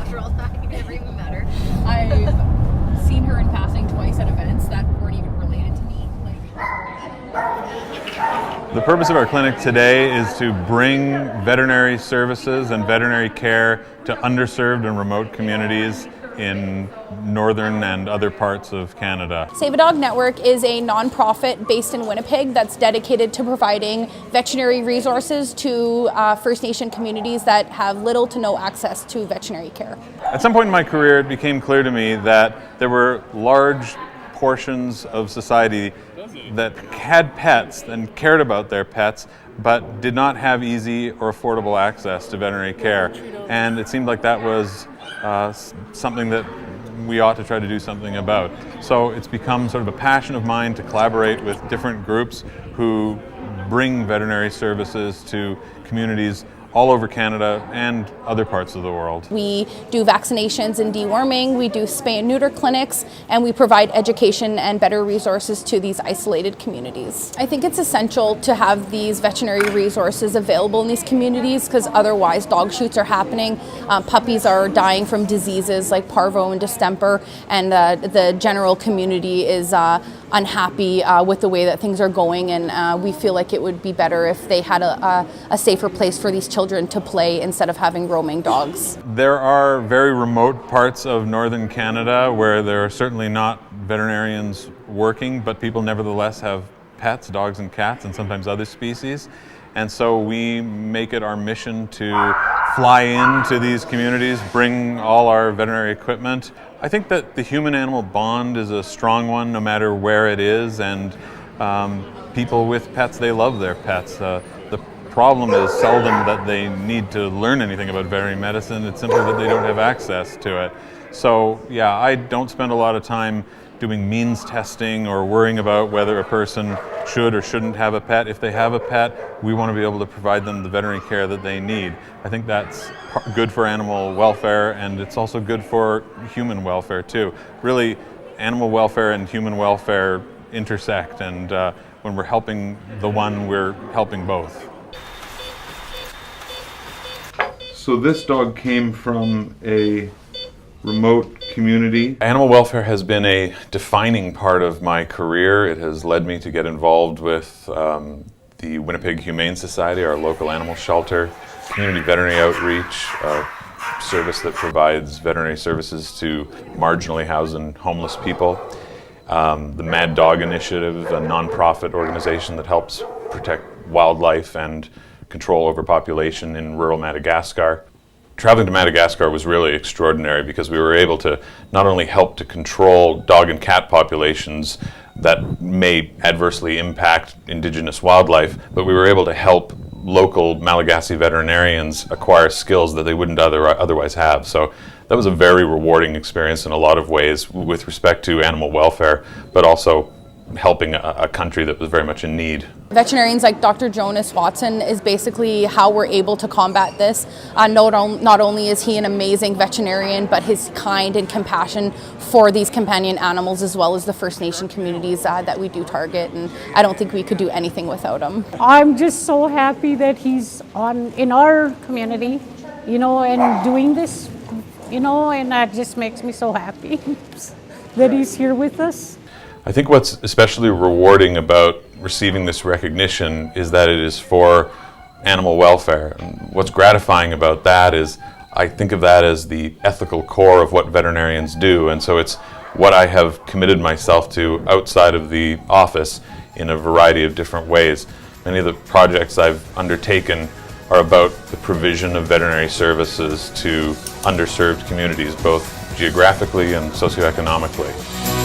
after all that. You never even met her. I've seen her in passing twice at events that weren't even related to me. The purpose of our clinic today is to bring veterinary services and veterinary care to underserved and remote communities in northern and other parts of Canada. Ceva Dog Network is a nonprofit based in Winnipeg that's dedicated to providing veterinary resources to First Nation communities that have little to no access to veterinary care. At some point in my career, it became clear to me that there were large portions of society that had pets and cared about their pets, but did not have easy or affordable access to veterinary care. And it seemed like that was something that we ought to try to do something about. So it's become sort of a passion of mine to collaborate with different groups who bring veterinary services to communities all over Canada and other parts of the world. We do vaccinations and deworming, we do spay and neuter clinics, and we provide education and better resources to these isolated communities. I think it's essential to have these veterinary resources available in these communities because otherwise dog shoots are happening, puppies are dying from diseases like parvo and distemper, and the general community is unhappy with the way that things are going, and we feel like it would be better if they had a safer place for these children to play instead of having roaming dogs. There are very remote parts of northern Canada where there are certainly not veterinarians working, but people nevertheless have pets, dogs and cats, and sometimes other species. And so we make it our mission to fly into these communities, bring all our veterinary equipment. I think that the human-animal bond is a strong one no matter where it is, and people with pets, they love their pets. The problem is seldom that they need to learn anything about veterinary medicine, it's simply that they don't have access to it. So yeah, I don't spend a lot of time doing means testing or worrying about whether a person should or shouldn't have a pet. If they have a pet, we want to be able to provide them the veterinary care that they need. I think that's good for animal welfare, and it's also good for human welfare too. Really, animal welfare and human welfare intersect, and when we're helping the one, we're helping both. So this dog came from a remote community. Animal welfare has been a defining part of my career. It has led me to get involved with the Winnipeg Humane Society, our local animal shelter, community veterinary outreach, a service that provides veterinary services to marginally housed and homeless people. The Mad Dog Initiative, a nonprofit organization that helps protect wildlife and control overpopulation in rural Madagascar. Traveling to Madagascar was really extraordinary because we were able to not only help to control dog and cat populations that may adversely impact indigenous wildlife, but we were able to help local Malagasy veterinarians acquire skills that they wouldn't otherwise have. So that was a very rewarding experience in a lot of ways with respect to animal welfare, but also helping a country that was very much in need. Veterinarians like Dr. Jonas Watson is basically how we're able to combat this. Not only is he an amazing veterinarian, but his kind and compassion for these companion animals as well as the First Nation communities that we do target, and I don't think we could do anything without him. I'm just so happy that he's in our community, and doing this, and that just makes me so happy that he's here with us. I think what's especially rewarding about receiving this recognition is that it is for animal welfare. And what's gratifying about that is I think of that as the ethical core of what veterinarians do, and so it's what I have committed myself to outside of the office in a variety of different ways. Many of the projects I've undertaken are about the provision of veterinary services to underserved communities, both geographically and socioeconomically.